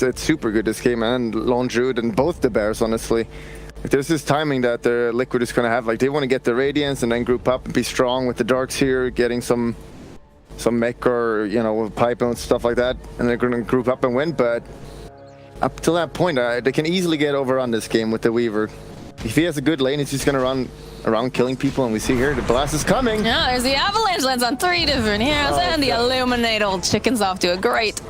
it's super good this game, and Lone Druid and both the Bears, honestly. If there's this timing that the Liquid is going to have, like they want to get the Radiance and then group up and be strong with the Darks here, getting some mech or, you know, pipe and stuff like that, and they're going to group up and win. But up till that point, they can easily get overrun this game with the Weaver. If he has a good lane, he's just going to run around killing people, and we see here the blast is coming. Yeah, there's the Avalanche lands on 3 different heroes, and the Illuminate old chickens off to a great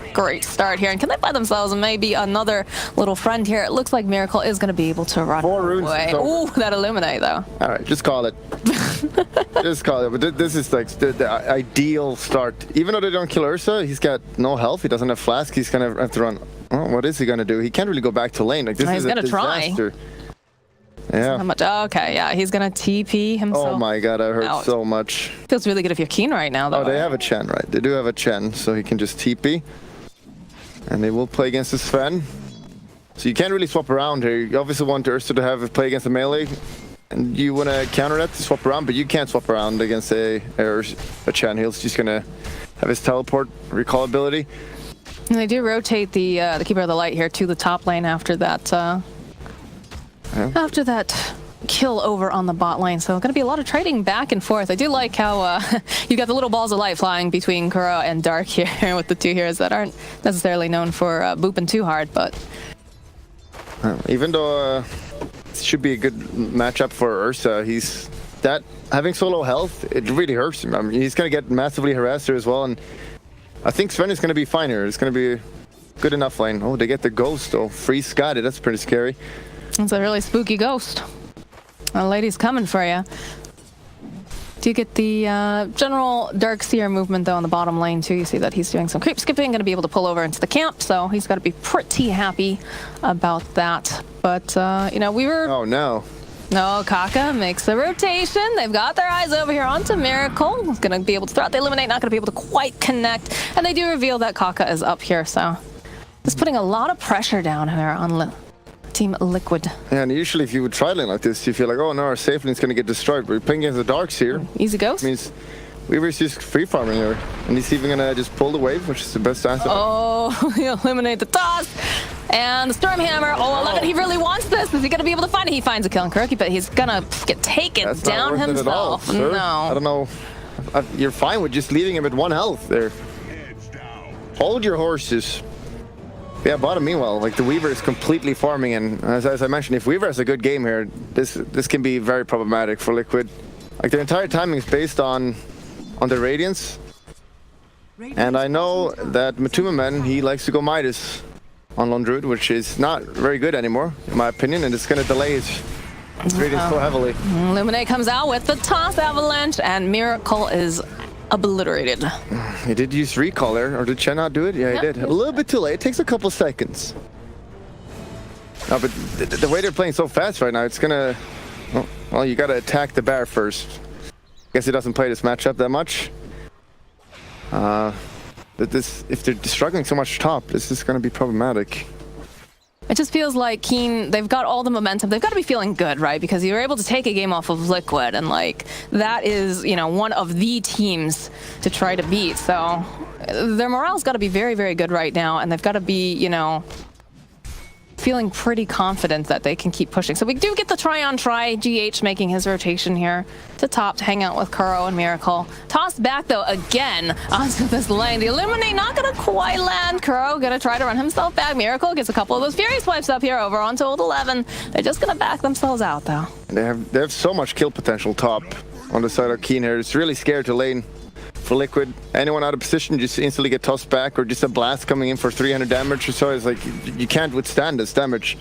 start here. And can they find themselves maybe another little friend here? It looks like Miracle is going to be able to run 4 runes away. Ooh, that Illuminate though. All right, just call it. Just call it. But this is like the ideal start. Even though they don't kill Ursa, he's got no health. He doesn't have flask. He's going to have to run. Oh, what is he going to do? He can't really go back to lane. Like this is a disaster. Try. Yeah. How much? Okay, yeah, he's gonna TP himself. Oh my god, I hurt so much. Feels really good if you're keen right now, though. Oh, they have a Chen, right? They do have a Chen, so he can just TP. And they will play against the Sven. So you can't really swap around here. You obviously want Ursa to have a play against a melee, and you want to counter that to swap around, but you can't swap around against a Chen. He's just gonna have his teleport recall ability. And they do rotate the Keeper of the Light here to the top lane after that. After that kill over on the bot lane, so going to be a lot of trading back and forth. I do like how you got the little balls of light flying between Kuro and Dark here with the two heroes that aren't necessarily known for booping too hard, but even though it should be a good matchup for Ursa, having so low health, it really hurts him. I mean, he's going to get massively harassed here as well, and I think Sven is going to be fine here. It's going to be a good enough lane. Oh, they get the Ghost though. Free Scotty, that's pretty scary. It's a really spooky ghost. A lady's coming for you. Do you get the general Dark Seer movement though on the bottom lane too? You see that he's doing some creep skipping, going to be able to pull over into the camp, so he's got to be pretty happy about that. But you know, we were. Oh no. No, Kaka makes a rotation. They've got their eyes over here onto Miracle. He's going to be able to throw out the Illuminate, not going to be able to quite connect. And they do reveal that Kaka is up here, so it's putting a lot of pressure down here on Team Liquid. Yeah, and usually if you would try lane like this, you feel like, oh no, our safe lane's gonna get destroyed. But we're playing against the Darks here. Easy ghost. Means Weaver's just free farming here. And he's even gonna just pull the wave, which is the best answer. Oh, he eliminate the toss. And the Stormhammer. Oh, look at, he really wants this. Is he gonna be able to find it? He finds a kill on Kuroki, but he's gonna get taken That's down not worth himself. It at all, sir. No. I don't know. You're fine with just leaving him at 1 health there. Hold your horses. Yeah, bottom meanwhile, like the Weaver is completely farming, and as I mentioned, if Weaver has a good game here, this can be very problematic for Liquid. Like their entire timing is based on the Radiance, and I know that Matumaman, he likes to go Midas on Lone Druid, which is not very good anymore, in my opinion, and it's going to delay his Radiance so heavily. Illuminate comes out with the toss avalanche, and Miracle is obliterated. He did use recall there, or did Chen not do it? Yeah, he did. A little bit too late. It takes a couple seconds. No, but the way they're playing so fast right now, it's gonna... well, you gotta attack the bear first. Guess he doesn't play this matchup that much. If they're struggling so much top, this is gonna be problematic. It just feels like Keen, they've got all the momentum. They've got to be feeling good, right? Because you were able to take a game off of Liquid, and like that is, you know, one of the teams to try to beat. So their morale's got to be very, very good right now, and they've got to be, you know, feeling pretty confident that they can keep pushing. So we do get the try-on-try, GH making his rotation here to top to hang out with Kuro and Miracle. Tossed back, though, again onto this lane. The Illuminate not going to quite land. Kuro going to try to run himself back. Miracle gets a couple of those Fury swipes up here over onto old 11. They're just going to back themselves out, though. They have so much kill potential top on the side of Keen here. It's really scared to lane for Liquid. Anyone out of position just instantly get tossed back, or just a blast coming in for 300 damage or so. It's like you can't withstand this damage.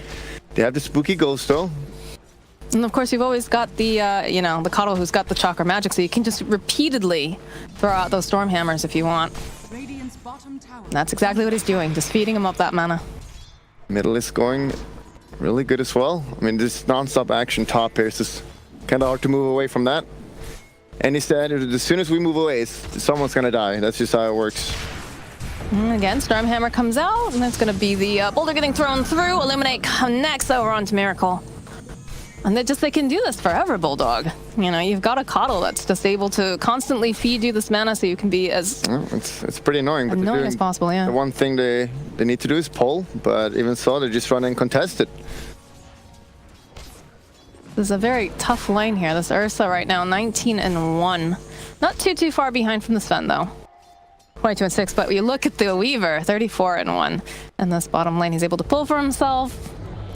They have the spooky ghost though. And of course you've always got the you know, the Coddle who's got the chakra magic, so you can just repeatedly throw out those storm hammers if you want. That's exactly what he's doing, just feeding him up that mana. Middle is going really good as well. I mean, this non-stop action top here is just kind of hard to move away from that. And he said, as soon as we move away, someone's gonna die. That's just how it works. And again, Stormhammer comes out, and that's gonna be the Boulder getting thrown through. Eliminate connects over onto Miracle. And they can do this forever, Bulldog. You know, you've got a Coddle that's just able to constantly feed you this mana so you can be as it's pretty annoying. Annoying as possible, yeah. The one thing they they need to do is pull, but even so, they're just running contested. This is a very tough lane here. This Ursa right now, 19-1. Not too far behind from the Sven, though. 22-6, but you look at the Weaver, 34-1. And this bottom lane, he's able to pull for himself.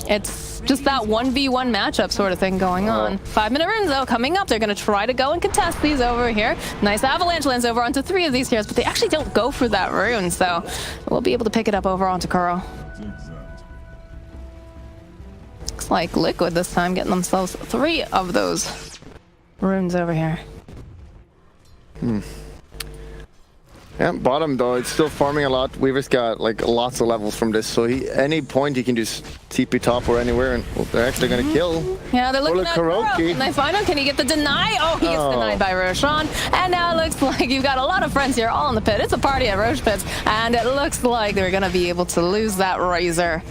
It's just that 1v1 matchup sort of thing going on. 5-minute runes, though, coming up. They're going to try to go and contest these over here. Nice avalanche lands over onto 3 of these heroes, but they actually don't go for that rune, so we'll be able to pick it up over onto Kuro. Looks like Liquid this time getting themselves 3 of those runes over here. Yeah, bottom though, it's still farming a lot. Weaver's got like lots of levels from this, so any point he can just TP top or anywhere, and they're actually gonna kill. Yeah, they're looking at Kuro. Kuroki. And they find him. Can he get the deny? Oh, he gets denied by Roshan. And now it looks like you've got a lot of friends here all in the pit. It's a party at Roche Pits, and it looks like they're gonna be able to lose that Razor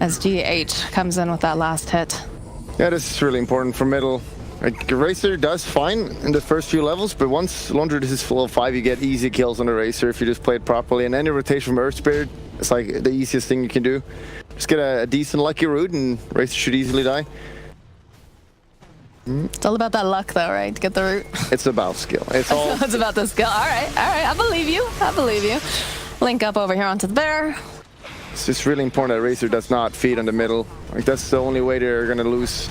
as GH comes in with that last hit. Yeah, this is really important for middle. Like, Racer does fine in the first few levels, but once Laundry is full of 5, you get easy kills on the Racer if you just play it properly. And any rotation from Earth Spirit, it's like the easiest thing you can do. Just get a decent lucky root and Racer should easily die. It's all about that luck, though, right? To get the root. It's about skill. It's all. It's about the skill. All right. I believe you. I believe you. Link up over here onto the bear. It's just really important that Racer does not feed on the middle. Like, that's the only way they're gonna lose,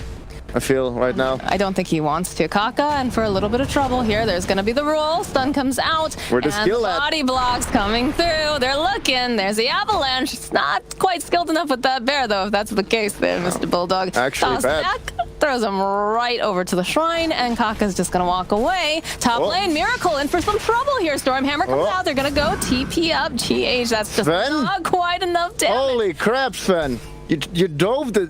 I feel, right now. I don't think he wants to. Kaka, and for a little bit of trouble here, there's going to be the roll. Stun comes out. Where the skill at? Body blocks coming through. They're looking. There's the avalanche. It's not quite skilled enough with that bear, though, if that's the case there, Mr. Bulldog. Actually Toss bad. back, throws him right over to the shrine, and Kaka's just going to walk away. Top lane, Miracle in for some trouble here. Stormhammer comes out. They're going to go TP up. GH, that's just Sven? not quite enough damage. Holy crap, Sven. You dove the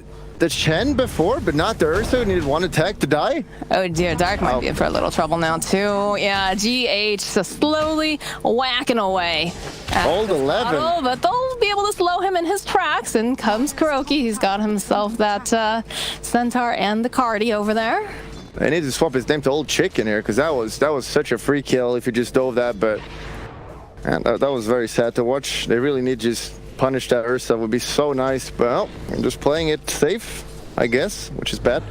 Shen before, but not the Ursa. Needed one attack to die. Oh dear, Dark might be in for a little trouble now too. Yeah, GH just slowly whacking away. Hold 11. Bottle, but they'll be able to slow him in his tracks. And comes Kuroki. He's got himself that Centaur and the Cardi over there. I need to swap his name to Old Chicken here, because that was such a free kill if you just dove that, but and that was very sad to watch. They really need to just punish that Ursa. Would be so nice, but well, I'm just playing it safe, I guess, which is bad.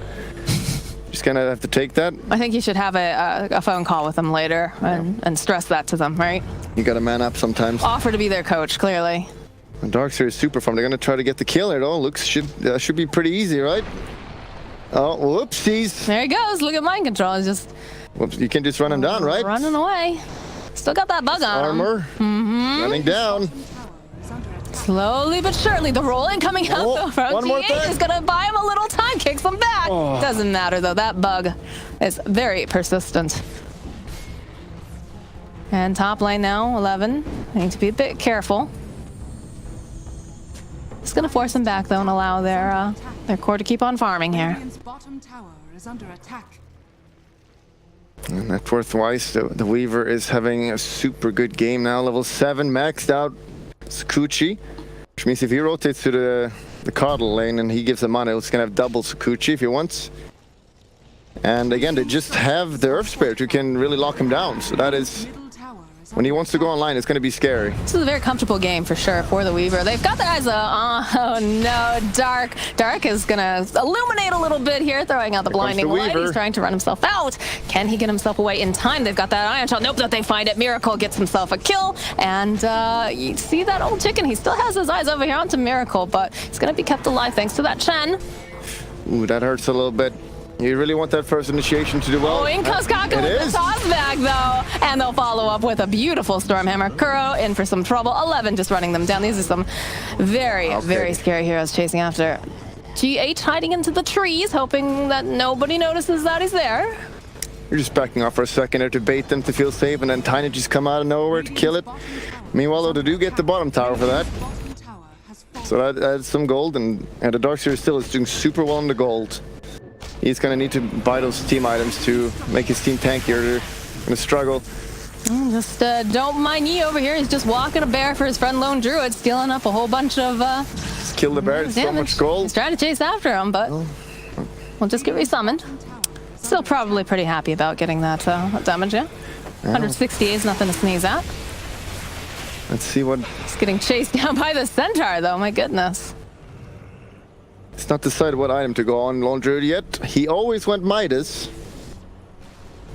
Just gonna have to take that. I think you should have a phone call with them later and stress that to them, right? You gotta man up sometimes. Offer to be their coach, clearly. Darkseer is super fun. They're gonna try to get the kill here, though. Looks should be pretty easy, right? Oh, whoopsies. There he goes. Look at mind control. He's just Whoops, you can just run him down, right? running away. Still got that bug on him. Armor. Running down. Slowly but surely, the roll-in coming out though from one more GH thing. is going to buy him a little time, kicks him back. Doesn't matter, though. That bug is very persistent. And top lane now, 11. Need to be a bit careful. It's going to force them back, though, and allow their core to keep on farming here. Bottom tower is under attack. And net worth-wise, the Weaver is having a super good game now. Level 7, maxed out Sakuchi. Which means if he rotates to the Coddle lane and he gives the mana, it's going to have double Sakuchi if he wants. And again, they just have the Earth Spirit who can really lock him down. So that is, when he wants to go online, it's going to be scary. This is a very comfortable game for sure for the Weaver. They've got their eyes oh no, Dark. Dark is going to illuminate a little bit here, throwing out the blinding light. He's trying to run himself out. Can he get himself away in time? They've got that ion shot. Nope, that they find it. Miracle gets himself a kill. And you see that Old Chicken. He still has his eyes over here onto Miracle, but he's going to be kept alive thanks to that Chen. Ooh, that hurts a little bit. You really want that first initiation to do well. Oh, in comes Kaka with the toss back, though. And they'll follow up with a beautiful Stormhammer. Kuro in for some trouble. 11 just running them down. These are some very scary heroes chasing after. GH hiding into the trees, hoping that nobody notices that he's there. You're just backing off for a second there to bait them to feel safe, and then Tiny just come out of nowhere to kill it. Meanwhile, though, they do get the bottom tower for that. So that adds some gold, and the Darkseer still is doing super well on the gold. He's going to need to buy those team items to make his team tankier. They're going to struggle. Just don't mind me over here. He's just walking a bear for his friend Lone Druid, stealing up a whole bunch of Just kill the bear. It's so much gold. He's trying to chase after him, but we'll just get resummoned. Still probably pretty happy about getting that damage, yeah? 168 is nothing to sneeze at. Let's see what... It's getting chased down by the centaur, though. My goodness. It's not decided what item to go on Lone Druid yet. He always went Midas.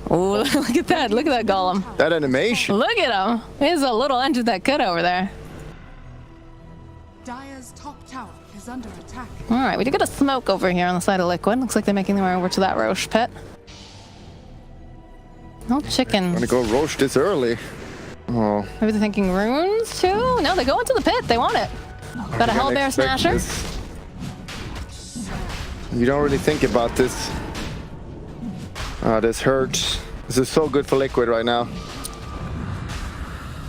Oh, look at that. Look at that golem. That animation. Look at him. He's a little engine that could over there. Dire's top tower is under attack. All right, we did get a smoke over here on the side of Liquid. Looks like they're making their way over to that Roche pit. No chicken. Gonna go Roche this early. Oh. Maybe they're thinking runes too? No, they go into the pit. They want it. Got a Hellbear Smasher. This. You don't really think about this. This hurts. This is so good for Liquid right now.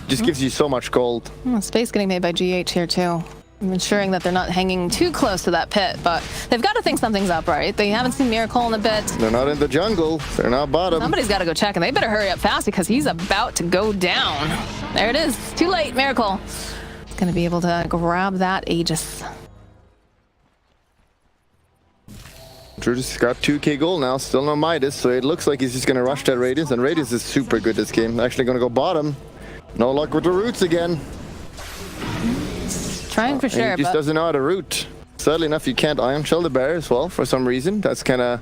Just gives you so much gold. Space getting made by GH here too. Ensuring that they're not hanging too close to that pit, but they've got to think something's up, right? They haven't seen Miracle in a bit. They're not in the jungle. They're not bottom. Somebody's got to go check, and they better hurry up fast because he's about to go down. There it is. Too late, Miracle. He's going to be able to grab that Aegis. Druid's got 2k gold now, still no Midas, so it looks like he's just gonna rush that Radiance, and Radiance is super good this game. Actually gonna go bottom. No luck with the roots again. Trying for sure, He just but doesn't know how to root. Sadly enough, you can't Iron Shell the bear as well for some reason. That's kind of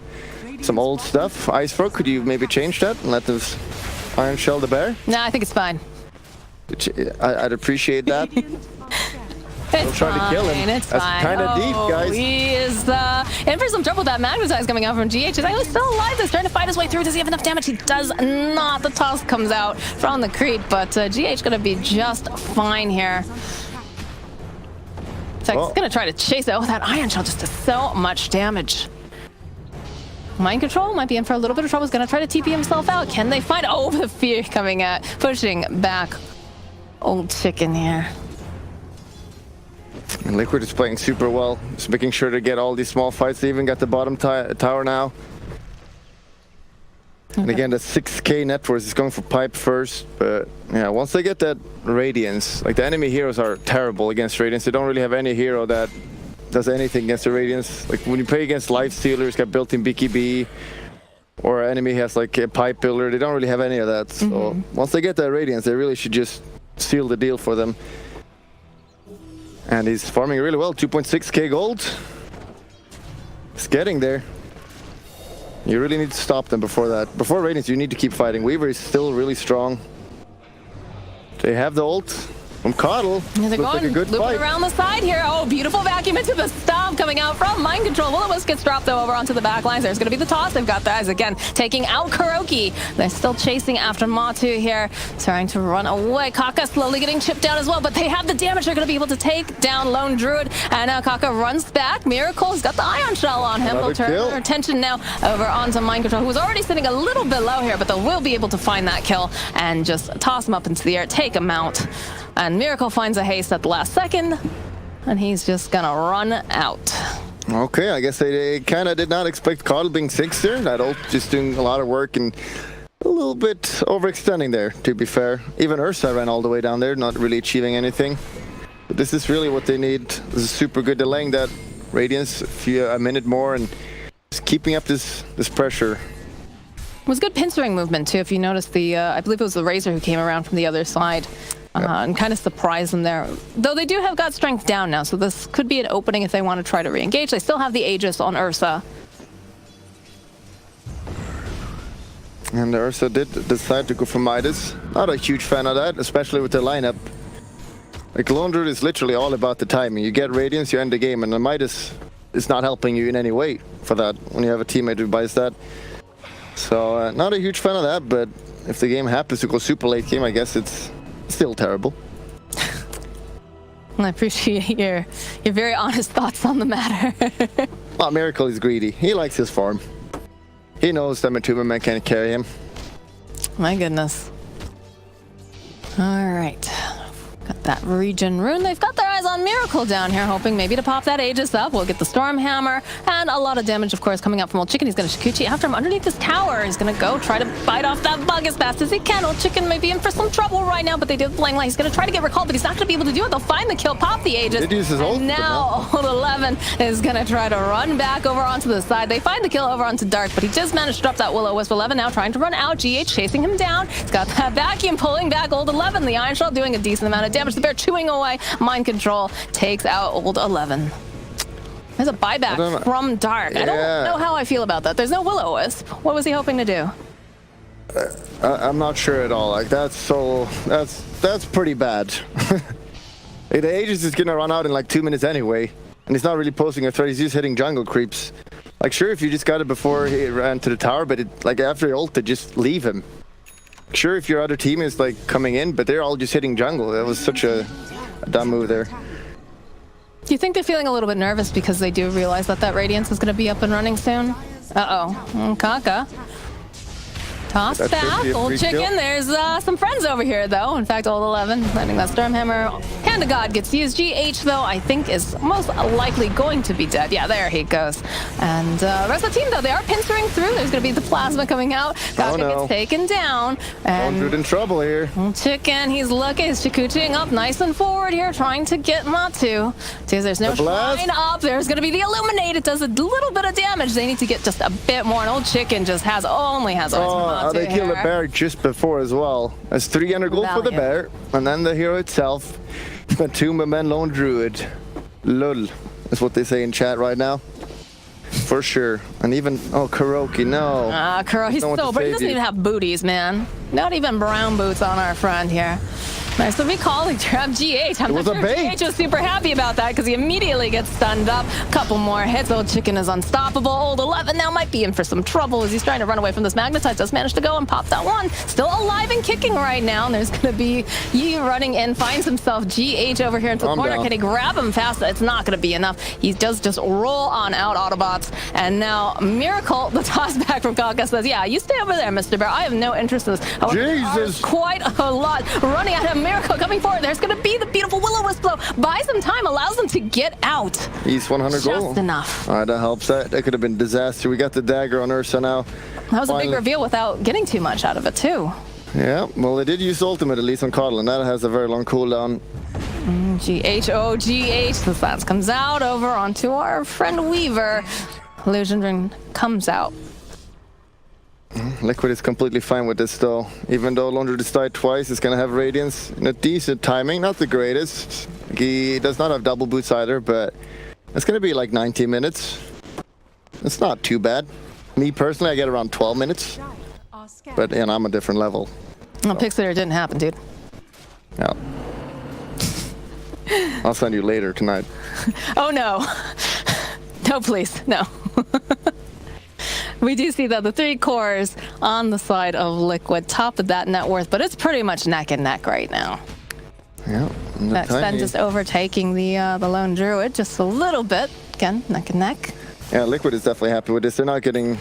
some old stuff. Icefrog, could you maybe change that and let this Iron Shell the bear? nah, I think it's fine. I'd appreciate that. It's trying to kill him. It's That's fine. kinda deep, guys. He is in for some trouble with that magnetize coming out from GH. He's actually still alive. He's trying to fight his way through. Does he have enough damage? He does not. The toss comes out from the creep, but GH gonna be just fine here. So he's gonna try to chase it. Oh, that Iron Shell just does so much damage. Mind Control might be in for a little bit of trouble. He's gonna try to TP himself out. Can they find? Oh, the fear coming at, pushing back. Old chicken here. And Liquid is playing super well. Just making sure to get all these small fights. They even got the bottom tower now. Okay. And again, the 6k net worth is going for pipe first. But yeah, once they get that Radiance, like the enemy heroes are terrible against Radiance. They don't really have any hero that does anything against the Radiance. Like when you play against Lifestealer, it's got built-in BKB. Or an enemy has like a pipe builder. They don't really have any of that. So once they get that Radiance, they really should just seal the deal for them. And he's farming really well, 2.6k gold. He's getting there. You really need to stop them before that. Before Radiance, you need to keep fighting. Weaver is still really strong. They have the ult from Coddle. They're Looks like a good looping fight. around the side here. Oh, beautiful vacuum into the stomp coming out from Mind Control. Will-O-Wisp gets dropped, though, over onto the back lines. There's going to be the toss. They've got the eyes again, taking out Kuroki. They're still chasing after Matu here, trying to run away. Kaka slowly getting chipped down as well, but they have the damage. They're going to be able to take down Lone Druid, and Kaka runs back. Miracle's got the Ion Shell on him. They'll turn their attention now over onto Mind Control, who was already sitting a little bit low here, but they will be able to find that kill and just toss him up into the air, take him out. And Miracle finds a haste at the last second, and he's just gonna run out. Okay, I guess they kind of did not expect Coddle being 6 there. That ult just doing a lot of work and a little bit overextending there, to be fair. Even Ursa ran all the way down there, not really achieving anything. But this is really what they need. This is super good, delaying that Radiance a minute more and just keeping up this pressure. It was good pincering movement too, if you noticed the, I believe it was the Razor who came around from the other side. And kind of surprise them there. Though they do have got strength down now, so this could be an opening if they want to try to re-engage. They still have the Aegis on Ursa. And Ursa did decide to go for Midas. Not a huge fan of that, especially with the lineup. Like Lone Druid is literally all about the timing. You get Radiance, you end the game, and the Midas is not helping you in any way for that when you have a teammate who buys that. So not a huge fan of that, but if the game happens to go super late game, I guess it's still terrible. I appreciate your very honest thoughts on the matter. Well, Miracle is greedy. He likes his farm. He knows that Matuma can't carry him. My goodness. All right. Got that regen rune. They've got their eyes eyes on Miracle down here, hoping maybe to pop that Aegis up. We'll get the Storm Hammer, and a lot of damage, of course, coming up from Old Chicken. He's going to Shikuchi after him underneath this tower. He's going to go try to bite off that bug as fast as he can. Old Chicken may be in for some trouble right now, but they did Flame Light. He's going to try to get recalled, but he's not going to be able to do it. They'll find the kill, pop the Aegis. Did use his ult, and now Old 11 is going to try to run back over onto the side. They find the kill over onto Dark, but he just managed to drop that Will-O-Wisp. 11 now trying to run out. GH chasing him down. He's got that vacuum pulling back Old 11. The Iron Shell doing a decent amount of damage. The Bear chewing away. Mind Control takes out Old 11. There's a buyback from Dark. I don't know how I feel about that. There's no Will-O-Wisp. What was he hoping to do? I'm not sure at all. Like that's pretty bad. The Aegis is gonna run out in like 2 minutes anyway, and he's not really posing a threat. He's just hitting jungle creeps. Like sure, if you just got it before he ran to the tower, but like after he ulted, just leave him. Sure, if your other team is like coming in, but they're all just hitting jungle. That was such a dumb move there. Do you think they're feeling a little bit nervous because they do realize that Radiance is going to be up and running soon? Uh-oh. Kaka. Toss back. Old Chicken. There's some friends over here, though. In fact, Old 11 landing that Storm Hammer. Hand of God gets used. GH, though, I think is most likely going to be dead. Yeah, there he goes. And rest of the team, though, they are pincering through. There's going to be the plasma coming out. Kaka gets taken down. And Old in trouble here. Old Chicken, he's looking. He's Chikuchiing up nice and forward here, trying to get Matu. See, there's no shrine up. There's going to be the Illuminate. It does a little bit of damage. They need to get just a bit more. And Old Chicken just only has they killed the bear just before as well. That's 300 gold for the bear, and then the hero itself. Tomb of Men Lone Druid. Lul is what they say in chat right now. For sure. And even Kuroki, no. Kuro, he's so but he doesn't even have booties, man. Not even brown boots on our friend here. Nice to be calling trap GH. I'm not sure GH was super happy about that because he immediately gets stunned up. Couple more hits. Old Chicken is unstoppable. Old 11 now might be in for some trouble as he's trying to run away from this Magnetize. Just managed to go and pop that one. Still alive and kicking right now. And there's going to be Yi running in. Finds himself GH over here into the corner. Can he grab him fast? It's not going to be enough. He does just roll on out Autobots. And now Miracle, the toss back from Kaka, says, yeah, you stay over there, Mr. Bear. I have no interest in this. Jesus. Quite a lot running at him. Miracle coming forward. There's going to be the beautiful Will-O-Wisp blow. Buys them time, allows them to get out. He's 100 gold. Just enough. All right, that helps. That could have been disaster. We got the dagger on Ursa now. That was a big reveal without getting too much out of it, too. Yeah, well, they did use ultimate, at least on Coddle, and that has a very long cooldown. GH. The Slats comes out over onto our friend Weaver. Illusion Ring comes out. Liquid is completely fine with this though. Even though Londra just died twice, it's gonna have Radiance in a decent timing. Not the greatest. He does not have double boots either, but it's gonna be like 90 minutes. It's not too bad. Me personally, I get around 12 minutes. But I'm a different level. Well, Pixar didn't happen, dude. Yeah. I'll send you later tonight. Oh no. No, please. No. We do see, though, the 3 cores on the side of Liquid, top of that net worth, but it's pretty much neck and neck right now. Yeah. That's then just overtaking the Lone Druid just a little bit. Again, neck and neck. Yeah, Liquid is definitely happy with this. They're not getting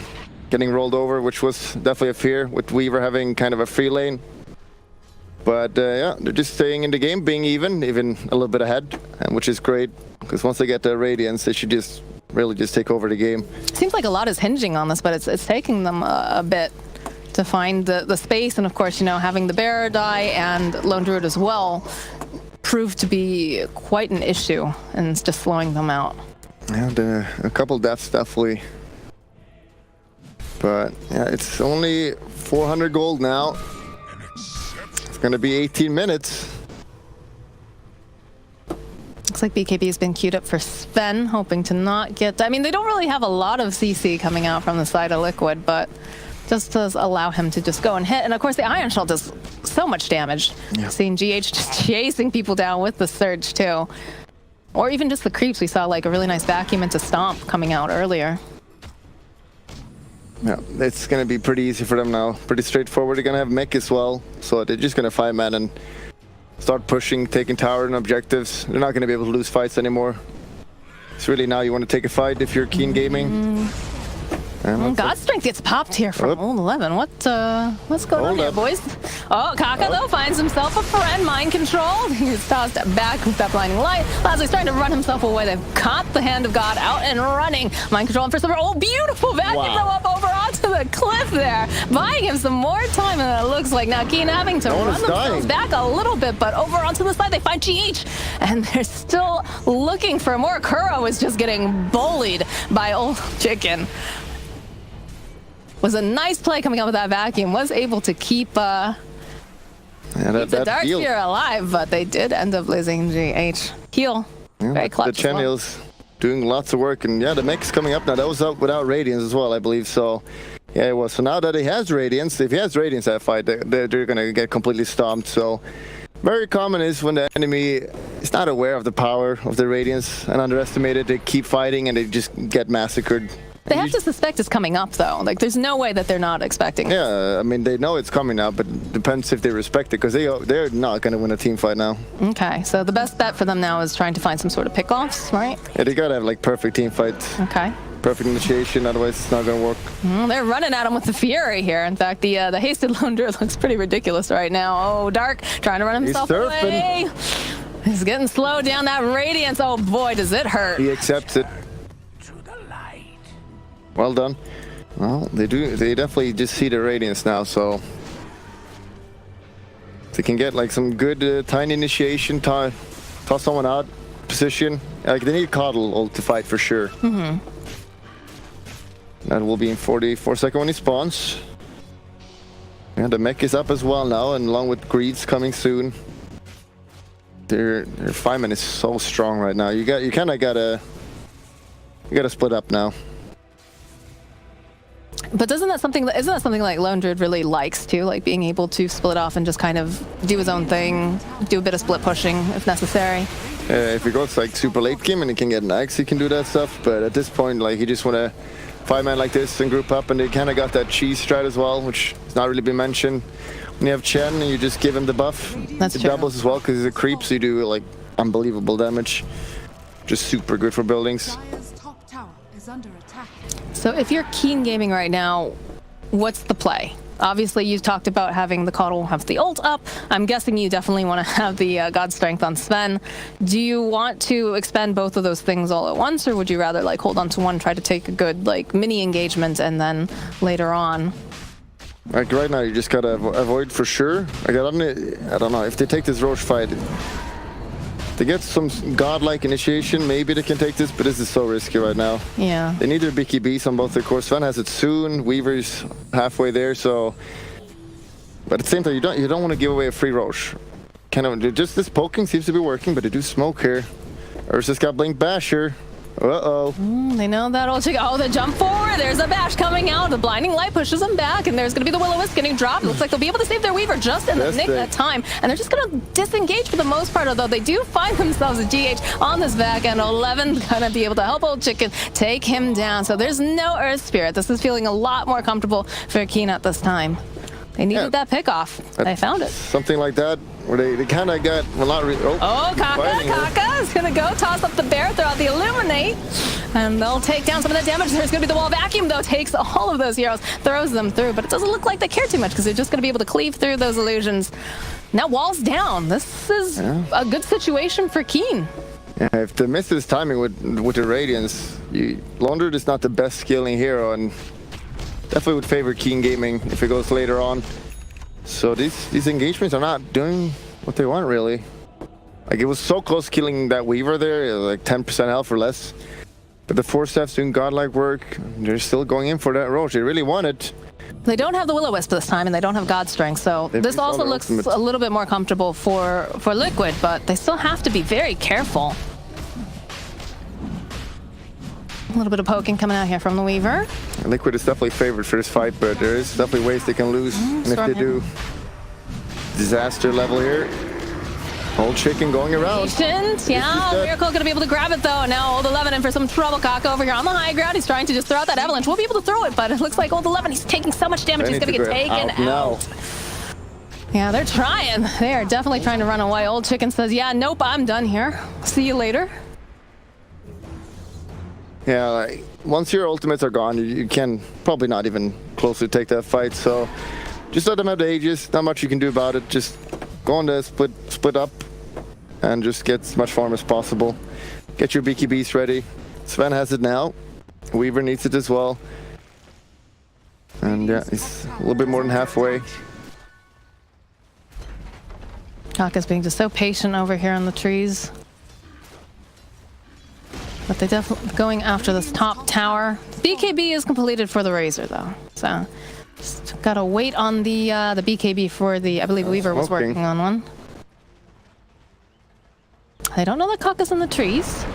rolled over, which was definitely a fear with Weaver having kind of a free lane. But yeah, they're just staying in the game, being even a little bit ahead, which is great, because once they get the Radiance, they should just really just take over the game. Seems like a lot is hinging on this, but it's taking them a bit to find the space. And of course, having the Bearer die and Lone Druid as well proved to be quite an issue, and it's just slowing them out. Yeah, a couple deaths definitely. But yeah, it's only 400 gold now. It's gonna be 18 minutes. Looks like BKB has been queued up for Sven, hoping to not get... I mean, they don't really have a lot of CC coming out from the side of Liquid, but just does allow him to just go and hit. And of course, the Iron Shell does so much damage. Yeah. Seeing GH just chasing people down with the Surge, too. Or even just the creeps. We saw like a really nice vacuum into Stomp coming out earlier. Yeah, it's going to be pretty easy for them now. Pretty straightforward. They're going to have mech as well, so they're just going to 5-man and start pushing, taking tower and objectives. They're not going to be able to lose fights anymore. It's really now you want to take a fight if you're keen gaming. God Strength gets popped here from Oop. Old 11. What's going on Hold here, up. boys? Oh, Kaka, though, finds himself a friend. Mind control. He's tossed back with that blinding light. Lasley's trying to run himself away. They've caught the hand of God out and running. Mind control for silver. Oh, beautiful vacuum throw up over onto the cliff there. Buying him some more time, and it looks like now Keen having to run themselves back a little bit, but over onto the side, they find GH, and they're still looking for more. Kuro is just getting bullied by Old Chicken. Was a nice play coming up with that vacuum. Was able to keep the Darksphere alive, but they did end up losing GH. Heal. Very clutch. The Channel's doing lots of work, and yeah, the mech's coming up now. That was up without Radiance as well, I believe. So yeah, it was. So now that he has Radiance, if he has Radiance that fight, they're gonna get completely stomped. So very common is when the enemy is not aware of the power of the Radiance and underestimate it, they keep fighting and they just get massacred. They have to suspect it's coming up, though. Like, there's no way that they're not expecting it. Yeah, I mean, they know it's coming now, but it depends if they respect it, because they're not going to win a team fight now. Okay, so the best bet for them now is trying to find some sort of pickoffs, right? Yeah, they got to have, like, perfect team fights. Okay. Perfect initiation, otherwise it's not going to work. They're running at him with the Fury here. In fact, the hasted Lone Druid looks pretty ridiculous right now. Oh, Dark trying to run himself away. He's getting slowed down. That Radiance, oh boy, does it hurt. He accepts it. Well done. Well, they definitely just see the Radiance now, so they can get like some good tiny initiation, toss someone out, position. Like, they need Coddle ult to fight for sure. That will be in 44 seconds when he spawns. And the mech is up as well now, and along with Greed's coming soon. Their fireman is so strong right now. You kind of gotta split up now. But isn't that something like Lone Druid really likes too, like being able to split off and just kind of do his own thing, do a bit of split pushing if necessary? If he goes like super late game and he can get an axe, he can do that stuff. But at this point, like, he just want to 5-man like this and group up, and they kind of got that cheese strat as well, which has not really been mentioned. When you have Chen and you just give him the buff, That's it true. doubles as well because he's a creep, so you do like unbelievable damage. Just super good for buildings. Dire's top tower is under attack. So if you're Keen Gaming right now, what's the play? Obviously, you talked about having the Coddle have the ult up. I'm guessing you definitely want to have the God Strength on Sven. Do you want to expend both of those things all at once, or would you rather like hold on to one, try to take a good like mini engagement, and then later on? Like right now, you just gotta avoid for sure. Like, I don't know if they take this Roche fight. They get some godlike initiation, maybe they can take this, but this is so risky right now. Yeah. They need their BKBs on both their cores. Sven has it soon. Weaver's halfway there, so. But at the same time, you don't want to give away a free Roche. Kind of just this poking seems to be working, but they do smoke here. Ursus got Blink Basher. Uh-oh. They know that old chick. Oh, the jump forward. There's a bash coming out. The blinding light pushes them back, and there's going to be the Will-O-Wisp getting dropped. Looks like they'll be able to save their Weaver just in the nick of time. And they're just going to disengage for the most part, although they do find themselves a GH on this back end. 11 going to be able to help old chicken take him down. So there's no Earth Spirit. This is feeling a lot more comfortable for Keen at this time. They needed that pickoff. They found it. Something like that, where they kind of got, well, not really. Oh, Kaka is going to go toss up the bear, throw out the Illuminate, and they'll take down some of that damage. There's going to be the wall vacuum, though, takes all of those heroes, throws them through, but it doesn't look like they care too much because they're just going to be able to cleave through those illusions. Now wall's down. This is a good situation for Keen. Yeah, if they miss this timing with the Radiance, Lone Druid is not the best skilling hero, and definitely would favor Keen Gaming if it goes later on. So these engagements are not doing what they want, really. Like, it was so close killing that Weaver there, like 10% health or less. But the 4-staff's doing godlike work. They're still going in for that Roche. They really want it. They don't have the Will-O-Wisp this time, and they don't have God Strength, so this also looks a little bit more comfortable for Liquid, but they still have to be very careful. A little bit of poking coming out here from the Weaver. Liquid is definitely favored for this fight, but there is definitely ways they can lose. And if they do, disaster level here. Old chicken going around. Yeah, Miracle gonna be able to grab it though. Now Old 11 in for some trouble. Kaka over here on the high ground. He's trying to just throw out that avalanche. We'll be able to throw it, but it looks like Old 11, he's taking so much damage, he's gonna get taken out. Yeah, they're trying. They are definitely trying to run away. Old chicken says, yeah, nope, I'm done here. See you later. Yeah, like, once your ultimates are gone, you can probably not even closely take that fight. So just let them have the Aegis. Not much you can do about it. Just go on the split up and just get as much farm as possible. Get your BKBs ready. Sven has it now. Weaver needs it as well. And yeah, he's a little bit more than halfway. Kaka's being just so patient over here on the trees. But they definitely going after this top tower. BKB is completed for the Razor though, so just gotta wait on the BKB for the. I believe Weaver was working on one. They don't know that Kaka's in the trees.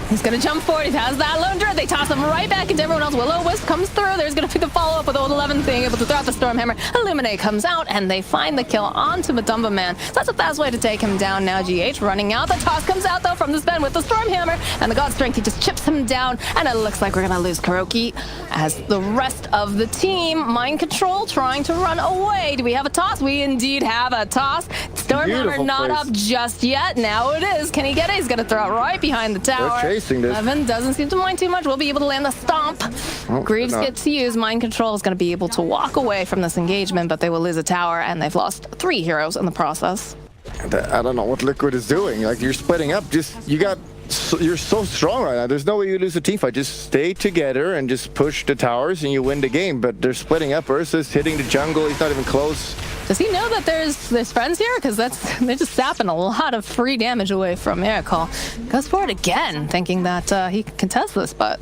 He's gonna jump forward. He has that lone druid. They toss him right back into everyone else. Will-O-Wisp comes through. There's gonna be the follow-up with Old 11 being able to throw out the Stormhammer. Illuminate comes out, and they find the kill onto Madumba Man. So that's a fast way to take him down now. GH running out. The toss comes out though from the Sven with the Stormhammer, and the God Strength. He just chips him down, and it looks like we're gonna lose Kuroki as the rest of the team. Mind Control trying to run away. Do we have a toss? We indeed have a toss. Stormhammer not up just yet. Now it is. Can he get it? He's gonna throw it right behind the tower. They're chasing this. Evan doesn't seem to mind too much. We'll be able to land the stomp. Oh, Greaves gets to use. Mind Control is going to be able to walk away from this engagement, but they will lose a tower, and they've lost 3 heroes in the process. I don't know what Liquid is doing. Like, you're splitting up. You're so strong right now. There's no way you lose a team fight. Just stay together and just push the towers, and you win the game. But they're splitting up. Ursa's hitting the jungle. He's not even close. Does he know that there's friends here? Because they're just sapping a lot of free damage away from Miracle. Goes for it again, thinking that he can contest this, but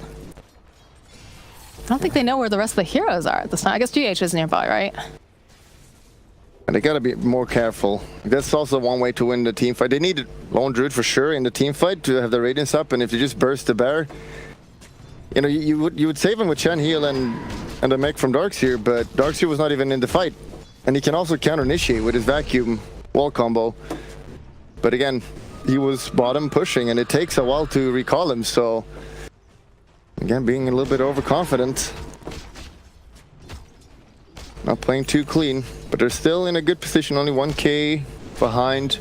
I don't think they know where the rest of the heroes are at this time. I guess GH is nearby, right? And they gotta be more careful. That's also one way to win the team fight. They need Lone Druid for sure in the team fight to have the radiance up, and if you just burst the bear, you know, you would save him with Chen heal and the mech from Darkseer, but Darkseer was not even in the fight. And he can also counter-initiate with his vacuum wall combo. But again, he was bottom pushing, and it takes a while to recall him, so again, being a little bit overconfident. Not playing too clean, but they're still in a good position, only 1k behind.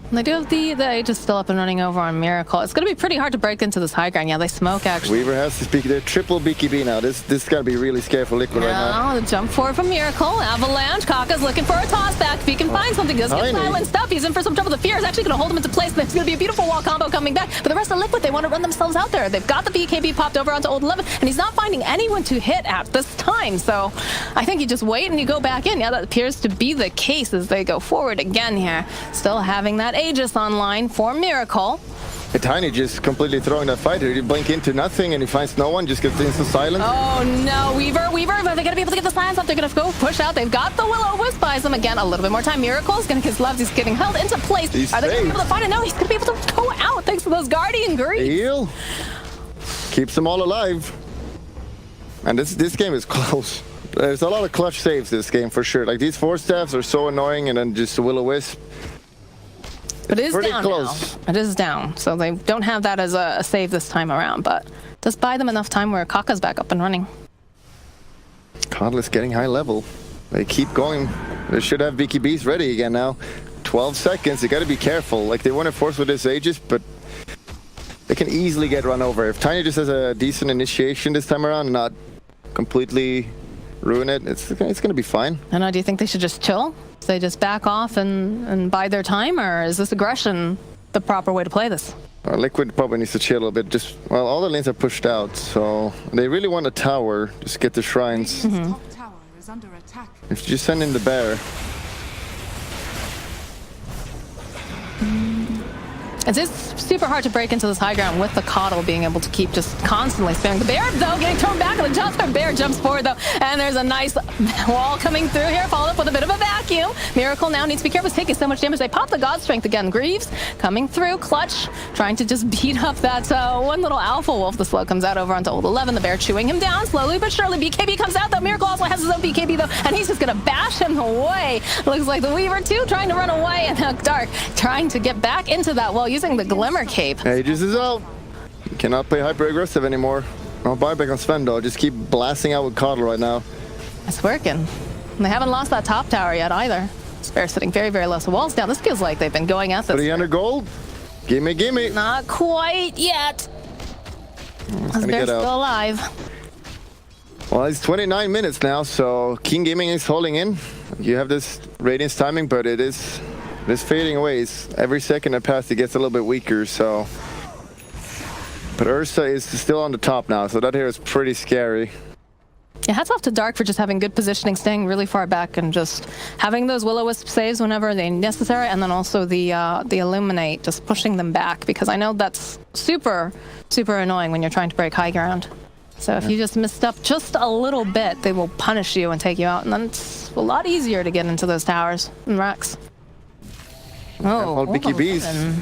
And they do have the Aegis still up and running over on Miracle. It's going to be pretty hard to break into this high ground. Yeah, they smoke, actually. Weaver has to speak. They're triple BKB now. This got to be really scary for Liquid right now. The jump forward from Miracle. Avalanche. Kaka's looking for a toss back. If he can find something, does get silenced up. He's in for some trouble. The Fear is actually going to hold him into place. There's going to be a beautiful wall combo coming back. But the rest of Liquid, they want to run themselves out there. They've got the BKB popped over onto Old 11, and he's not finding anyone to hit at this time. So I think you just wait and you go back in. Yeah, that appears to be the case as they go forward again here. Still having that Aegis online for Miracle. Tiny just completely throwing that fighter. You blink into nothing and he finds no one, just gets instant silence. Oh no, Weaver, are they gonna be able to get the silence up? They're gonna go push out. They've got the Will-O-Wisp, buys them again a little bit more time. Miracle is gonna get his gloves. He's getting held into place. Are they gonna be able to find it? No, he's gonna be able to go out thanks to those Guardian Greaves. Heal. Keeps them all alive. And this game is close. There's a lot of clutch saves this game for sure. Like, these 4 staffs are so annoying, and then just the Will-O-Wisp. But it is down now. It is down, so they don't have that as a save this time around, but does buy them enough time where Kaka's back up and running. Codless getting high level. They keep going. They should have BKBs ready again now. 12 seconds. They got to be careful. Like, they want to force with this Aegis, but they can easily get run over. If Tiny just has a decent initiation this time around and not completely ruin it, it's going to be fine. I know. Do you think they should just chill? So they just back off and bide their time, or is this aggression the proper way to play this? Liquid probably needs to chill a little bit. Well, all the lanes are pushed out, so they really want a tower. Just get the shrines. Top tower is under attack. If you just send in the bear. It is super hard to break into this high ground with the Coddle being able to keep just constantly spamming. The bear, though, getting thrown back on the jump. The bear jumps forward, though, and there's a nice wall coming through here, followed up with a bit of a vacuum. Miracle now needs to be careful. He's taking so much damage. They pop the God Strength again. Greaves coming through. Clutch trying to just beat up that one little Alpha Wolf. The slow comes out over onto Old 11. The bear chewing him down slowly but surely. BKB comes out, though. Miracle also has his own BKB, though, and he's just going to bash him away. Looks like the Weaver, too, trying to run away, and Dark trying to get back into that wall using the Glimmer Cape. Aegis is out. You cannot play hyper aggressive anymore. No buyback on Sven though. Just keep blasting out with Coddle right now. It's working. And they haven't lost that top tower yet either. Spare sitting very, very low. So walls down. This feels like they've been going at this. 300 gold. Gimme, gimme. Not quite yet. Gonna They're get out. still alive. Well, it's 29 minutes now, so King Gaming is holding in. You have this Radiance timing, but it is fading away. Every second that passes, it gets a little bit weaker, so... But Ursa is still on the top now, so that here is pretty scary. Yeah, hats off to Dark for just having good positioning, staying really far back, and just having those Will-O-Wisp saves whenever they're necessary, and then also the Illuminate, just pushing them back, because I know that's super, super annoying when you're trying to break high ground. So if you just misstep just a little bit, they will punish you and take you out, and then it's a lot easier to get into those towers and racks. Oh, BKBs.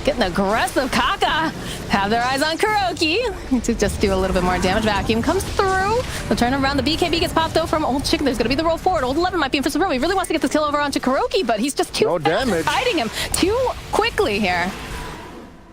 Getting aggressive. Kaka have their eyes on Kuroki to just do a little bit more damage. Vacuum comes through. They'll turn around. The BKB gets popped though from Old Chicken. There's going to be the roll forward. Old 11 might be in for some room. He really wants to get the kill over onto Kuroki, but he's just too fast at hiding him too quickly here.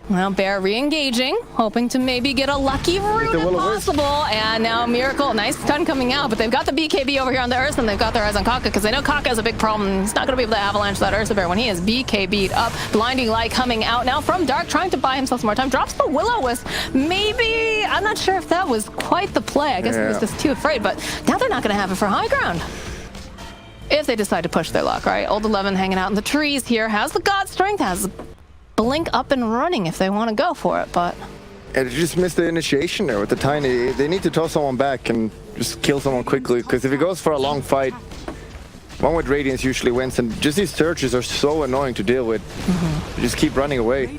Well, Bear re-engaging, hoping to maybe get a lucky root if possible. And now Miracle, nice stun coming out, but they've got the BKB over here on the Ursa, and they've got their eyes on Kaka, because they know Kaka has a big problem. He's not going to be able to avalanche that Ursa Bear when he is BKB'd up. Blinding Light coming out now from Dark, trying to buy himself some more time. Drops the Will-O-Wisp. Maybe, I'm not sure if that was quite the play. I guess he was just too afraid, but now they're not going to have it for high ground. If they decide to push their luck, right? Old 11 hanging out in the trees here, has the God Strength, has Blink up and running if they want to go for it, but... And it just missed the initiation there with the Tiny. They need to toss someone back and just kill someone quickly, because if it goes for a long fight, one with Radiance usually wins, and just these searches are so annoying to deal with. They just keep running away.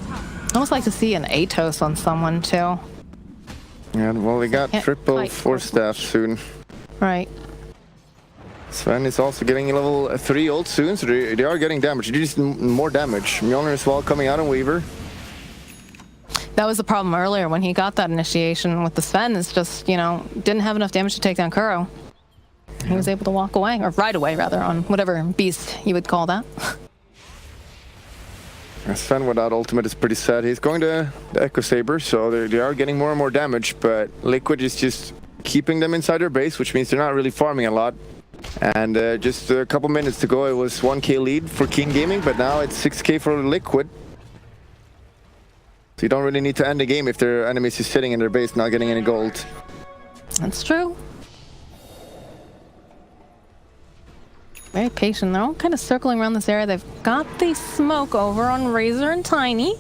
I almost like to see an Atos on someone, too. Yeah, well, they got triple Force Staff soon. Right. Sven is also getting a level 3 ult soon, so they are getting damage. They just need more damage. Mjolnir as well coming out on Weaver. That was the problem earlier when he got that initiation with the Sven. It's just, you know, didn't have enough damage to take down Kuro. He was able to walk away, or ride away rather, on whatever beast you would call that. Sven without ultimate is pretty sad. He's going to the Echo Saber, so they are getting more and more damage, but Liquid is just keeping them inside their base, which means they're not really farming a lot. And just a couple minutes to go, it was 1k lead for King Gaming, but now it's 6k for Liquid. So you don't really need to end the game if their enemies is sitting in their base not getting any gold. That's true. Very patient. They're all kind of circling around this area. They've got the smoke over on Razor and Tiny.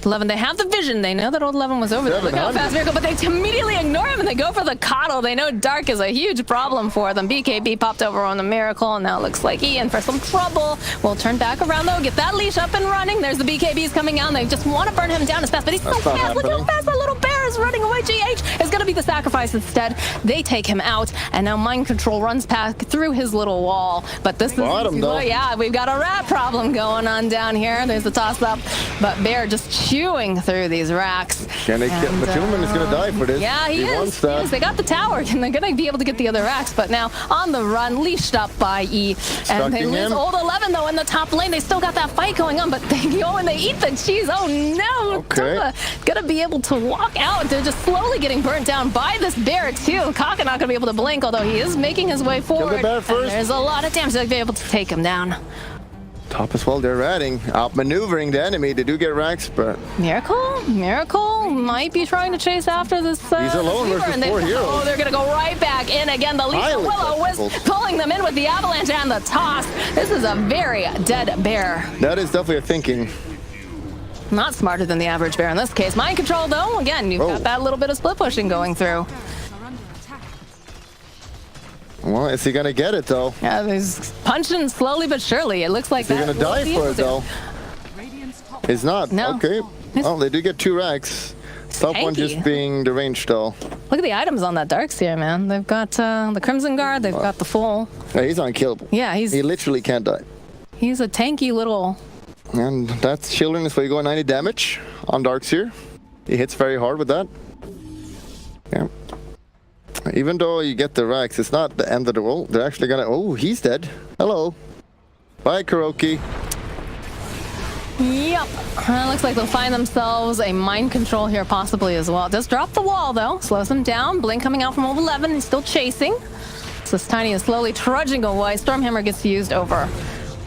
11, they have the vision. They know that Old 11 was over there. Look how fast Miracle, but they immediately ignore him and they go for the coddle. They know Dark is a huge problem for them. BKB popped over on the Miracle, and now it looks like Ian for some trouble. We'll turn back around though, get that leash up and running. There's the BKBs coming out, and they just want to burn him down as fast, but he's so fast. Look how fast that little bear is running away. GH is going to be the sacrifice instead. They take him out, and now Mind Control runs past through his little wall. But this is, yeah, we've got a rat problem going on down here. There's the toss up, but Bear just chewing through these racks. Can they kill? The Gentleman is going to die for this. Yeah, he is. Yes, they got the tower, and they're going to be able to get the other racks, but now on the run, leashed up by E. And they lose Old 11, though, in the top lane. They still got that fight going on, but they go and they eat the cheese. Oh, no. Okay. Going to be able to walk out. They're just slowly getting burnt down by this bear, too. Kaka not going to be able to blink, although he is making his way forward. Kill the bear first. There's a lot of damage. They'll be able to take him down. Top as well, they're ratting, outmaneuvering the enemy. They do get racks, but... Miracle might be trying to chase after this he's alone versus 4 heroes. Oh, they're going to go right back in again. The Lethal Will-O-Wisp pulling them in with the avalanche and the toss. This is a very dead bear. That is definitely a thinking. Not smarter than the average bear in this case. Mind Control, though, again, you've got that little bit of split pushing going through. Well, is he gonna get it though? Yeah, he's punching slowly but surely. It looks like he's gonna die for it though. He's not. No. Okay. Oh, they do get 2 racks. Top one just being the range though. Look at the items on that Dark Seer, man. They've got the Crimson Guard. They've got the full. Yeah, he's unkillable. Yeah, he literally can't die. He's a tanky little. And that's Children is where you go 90 damage on Dark Seer. He hits very hard with that. Yeah. Even though you get the racks, it's not the end of the world. They're actually gonna... Oh, he's dead. Hello. Bye, Kuroki. Yep. Looks like they'll find themselves a Mind Control here possibly as well. It does drop the wall, though. Slows them down. Blink coming out from Old 11. He's still chasing. So this Tiny is slowly trudging away. Stormhammer gets used over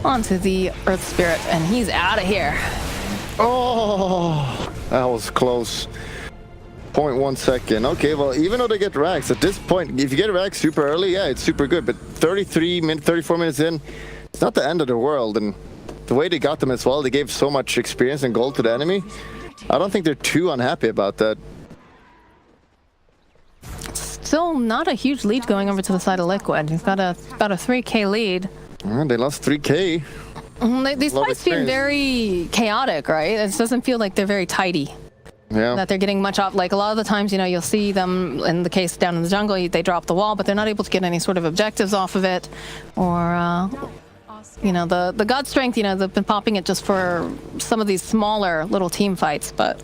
onto the Earth Spirit, and he's out of here. Oh, that was close. 0.1 second. Okay, well, even though they get racks, at this point, if you get racks super early, yeah, it's super good. But 34 minutes in, it's not the end of the world. And the way they got them as well, they gave so much experience and gold to the enemy. I don't think they're too unhappy about that. Still not a huge lead going over to the side of Liquid. He's got about a 3K lead. They lost 3K. These fights seem very chaotic, right? It doesn't feel like they're very tidy. Yeah. That they're getting much off. Like a lot of the times, you know, you'll see them in the case down in the jungle, they drop the wall, but they're not able to get any sort of objectives off of it. Or, you know, the God Strength, you know, they've been popping it just for some of these smaller little team fights, but...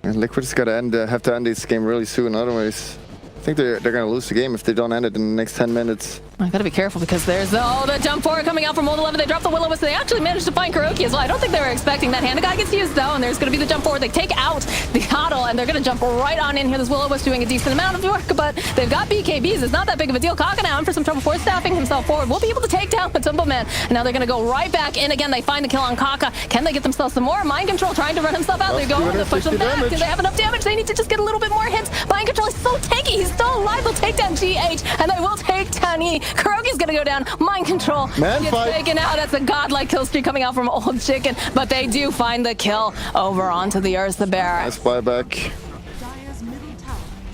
And Liquid's got to have to end this game really soon, otherwise... I think they're going to lose the game if they don't end it in the next 10 minutes. I gotta be careful because there's the jump forward coming out from Old 11. They drop the Will-O-Wisp. They actually managed to find Kuroki as well. I don't think they were expecting that. Hand of God gets used though, and there's gonna be the jump forward. They take out the Huddle, and they're gonna jump right on in here. This Will-O-Wisp doing a decent amount of work, but they've got BKBs. It's not that big of a deal. Kaka now in for some trouble force staffing himself forward. We'll be able to take down Matumbo Man. And now they're gonna go right back in again. They find the kill on Kaka. Can they get themselves some more? Mind Control trying to run himself out. They're going to push them back. Do they have enough damage? They need to just get a little bit more hits. Mind Control is so tanky. He's still alive. They'll take down GH, and they will take down E. Kuroki's gonna go down. Mind Control gets taken out. That's a godlike kill streak coming out from Old Chicken, but they do find the kill over onto the Ursa Bear. Nice buyback.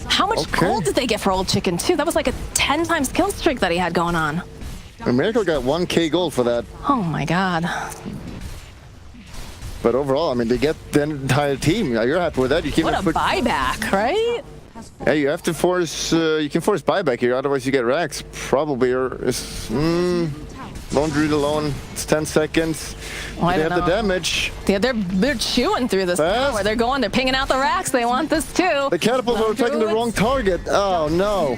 How much gold did they get for Old Chicken too? That was like a 10 times kill streak that he had going on. Miracle got 1K gold for that. Oh my god. But overall, I mean, they get the entire team. You're happy with that. You What a buyback, right? Yeah, you have to force. You can force buyback here, otherwise you get racks. Probably, or Lone Druid alone. It's 10 seconds. Well, they have the damage. Yeah, they're chewing through this power. They're going. They're pinging out the racks. They want this too. The catapults are attacking the wrong target. Oh no.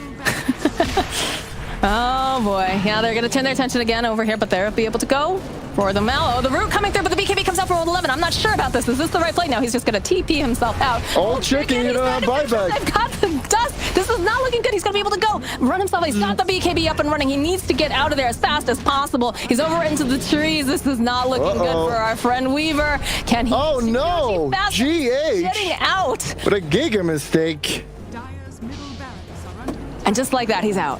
Oh boy. Yeah, they're gonna turn their attention again over here, but they'll be able to go for the Mallow. The root coming through, but the BKB comes out for Old 11. I'm not sure about this. Is this the right play? No, he's just gonna TP himself out. Old Chicken, you don't have buyback. They've got the dust. This is not looking good. He's gonna be able to go run himself. He's got the BKB up and running. He needs to get out of there as fast as possible. He's over into the trees. This is not looking good for our friend Weaver. Can he? Oh no! GH getting out. What a giga mistake. And just like that, he's out.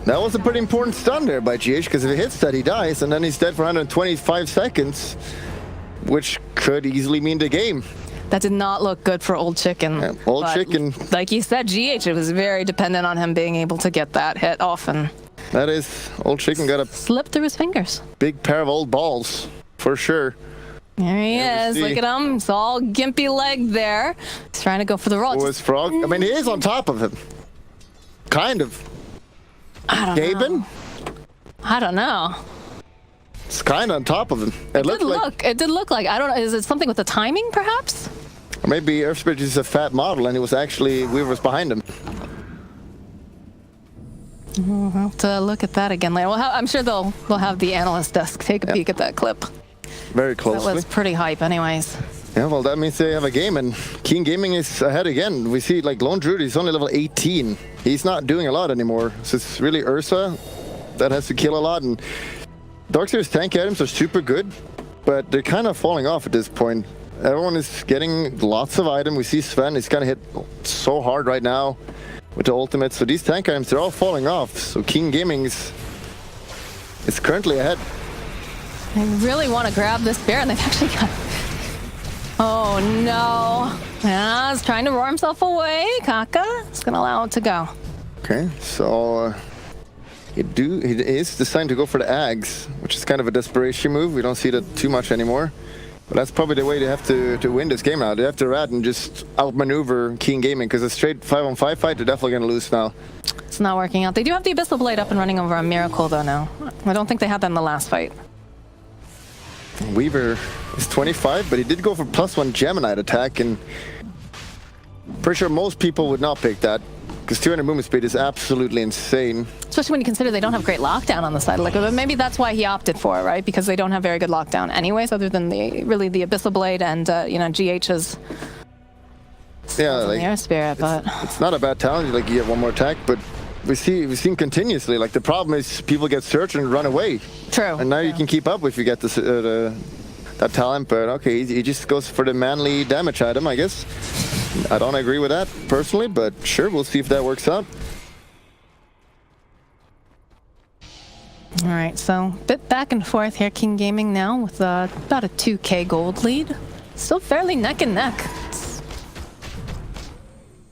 That was a pretty important stun there by GH, because if he hits that, he dies, and then he's dead for 125 seconds, which could easily mean the game. That did not look good for Old Chicken. Yeah, Old Chicken. Like you said, GH, it was very dependent on him being able to get that hit off, and that is, Old Chicken got a slip through his fingers. Big pair of old balls, for sure. There he is. Look at him. It's all gimpy leg there. He's trying to go for the roll. Oh, his frog. I mean, he is on top of him. Kind of. I don't know. I don't know. It's kind of on top of him. It did look like. I don't know. Is it something with the timing, perhaps? Or maybe Earthspirit is a fat model, and it was actually Weaver was behind him. We'll have to look at that again later. I'm sure they'll have the analyst desk take a peek at that clip. Very closely. That was pretty hype, anyways. Yeah, well, that means they have a game, and Keen Gaming is ahead again. We see, like, Lone Druid is only level 18. He's not doing a lot anymore. So it's really Ursa that has to kill a lot, and Darkseer's tank items are super good, but they're kind of falling off at this point. Everyone is getting lots of items. We see Sven is kind of hit so hard right now with the ultimate. So these tank items, they're all falling off. So Keen Gaming is currently ahead. They really want to grab this bear, and they've actually got... Oh no. Yeah, he's trying to roar himself away. Kaka is going to allow it to go. Okay, so he is deciding to go for the Ags, which is kind of a desperation move. We don't see that too much anymore. But that's probably the way they have to win this game now. They have to rat and just outmaneuver Keen Gaming, because a straight 5-on-5 fight, they're definitely going to lose now. It's not working out. They do have the Abyssal Blade up and running over a Miracle though now. I don't think they had that in the last fight. Weaver is 25, but he did go for +1 Gemini attack, and pretty sure most people would not pick that, because 200 movement speed is absolutely insane. Especially when you consider they don't have great lockdown on the side. Like, maybe that's why he opted for it, right? Because they don't have very good lockdown anyways, other than the Abyssal Blade and GH's Air Spirit. But it's not a bad talent. Like, you get one more attack, but we've seen continuously. Like, the problem is people get searched and run away. True. And now you can keep up if you get that talent. But okay, he just goes for the manly damage item, I guess. I don't agree with that personally, but sure, we'll see if that works out. All right, so bit back and forth here. King Gaming now with about a 2K gold lead. Still fairly neck and neck. It's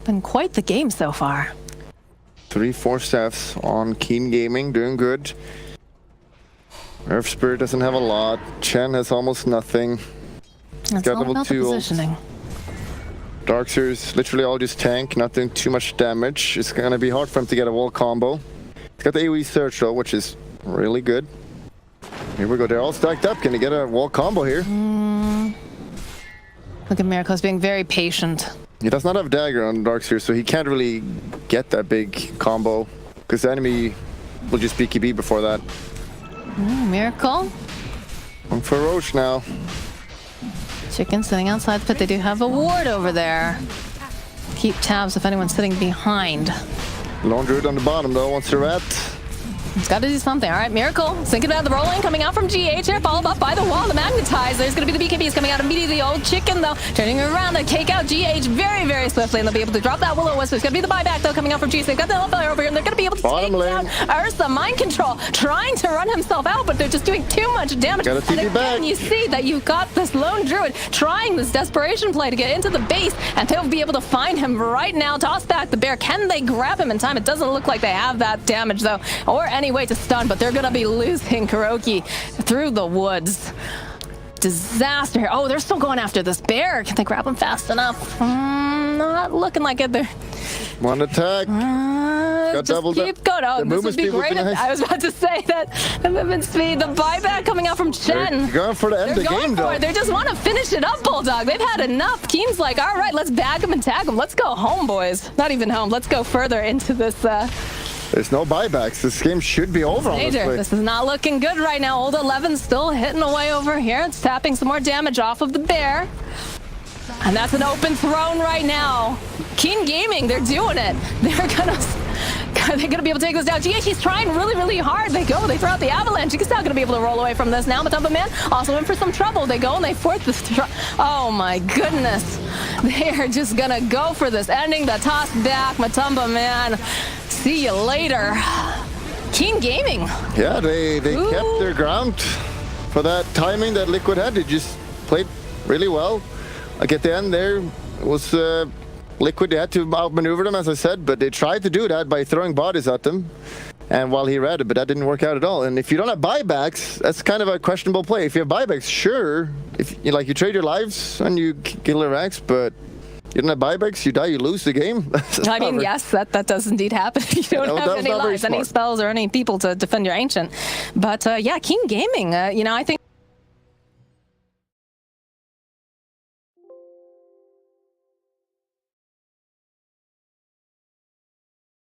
been quite the game so far. 3-4 staffs on Keen Gaming, doing good. Earth Spirit doesn't have a lot. Chen has almost nothing. That's got all level about the 2 ult. positioning. Darkseer's literally all just tank, not doing too much damage. It's gonna be hard for him to get a wall combo. He's got the AoE search though, which is really good. Here we go, they're all stacked up. Can he get a wall combo here? Look at Miracle's being very patient. He does not have dagger on Darkseer, so he can't really get that big combo. Because the enemy will just BKB before that. Miracle. I'm for Roche now. Chicken sitting outside the pit. They do have a ward over there. Keep tabs if anyone's sitting behind. Lone Druid on the bottom though, wants to rat. He's got to do something. All right, Miracle thinking about the rolling coming out from GH here, followed up by the wall, the magnetize. There's going to be the BKBs coming out immediately. Old Chicken though, turning around to take out GH very, very swiftly, and they'll be able to drop that Will-O-Wisp. There's going to be the buyback though coming out from GH. They've got the Hellfire over here, and they're going to be able to Bottom take lane. down Ursa. Mind control, trying to run himself out, but they're just doing too much damage. Gotta TP and again, back. you see that you've got this lone druid trying this desperation play to get into the base, and they'll be able to find him right now. Toss back the bear. Can they grab him in time? It doesn't look like they have that damage though, or any way to stun, but they're gonna be losing Kuroki through the woods. Disaster here. Oh, they're still going after this bear. Can they grab him fast enough? Not looking like it. They're One attack. Got just doubled keep up. going. Oh, The this would movement be speed would great. be nice. I was about to say that the movement speed, the buyback coming out from Chen. They're going for the end of the They're going game for though. it. They just want to finish it up, Bulldog. They've had enough. Keen's like, all right, let's bag them and tag them. Let's go home, boys. Not even home. Let's go further into this. There's no buybacks. This game should be over, Major. honestly. This is not looking good right now. Old 11 still hitting away over here. It's tapping some more damage off of the bear. And that's an open throne right now. Keen Gaming, they're doing it. They're gonna be able to take this down. GH, he's trying really, really hard. They throw out the avalanche. He's not gonna be able to roll away from this now. Matumba Man also in for some trouble. They go and they force this. Oh my goodness. They are just gonna go for this ending. The toss back, Matumba Man. See you later. Keen Gaming. Yeah, they kept their ground for that timing that Liquid had. They just played really well. Like at the end there, it was Liquid. They had to outmaneuver them, as I said, but they tried to do that by throwing bodies at them. And while he read it, but that didn't work out at all. And if you don't have buybacks, that's kind of a questionable play. If you have buybacks, sure. If you trade your lives and you kill their X, but you don't have buybacks, you die, you lose the game. I mean, yes, that does indeed happen. You don't have any lives, any spells, or any people to defend your ancient. But yeah, Keen Gaming, I think